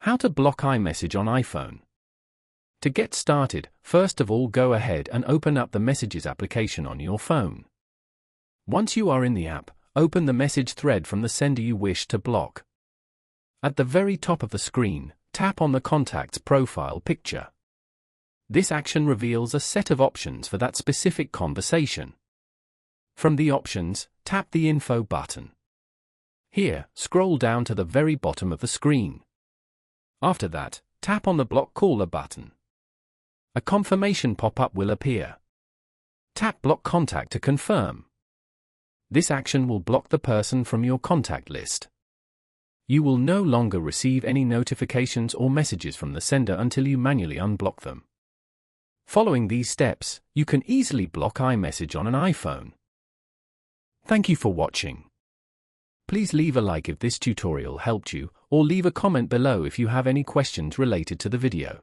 How to block iMessage on iPhone. To get started, first of all go ahead and open up the Messages application on your phone. Once you are in the app, open the message thread from the sender you wish to block. At the very top of the screen, tap on the contact's profile picture. This action reveals a set of options for that specific conversation. From the options, tap the Info button. Here, scroll down to the very bottom of the screen. After that, tap on the Block Caller button. A confirmation pop-up will appear. Tap Block Contact to confirm. This action will block the person from your contact list. You will no longer receive any notifications or messages from the sender until you manually unblock them. Following these steps, you can easily block iMessage on an iPhone. Thank you for watching. Please leave a like if this tutorial helped you, or leave a comment below if you have any questions related to the video.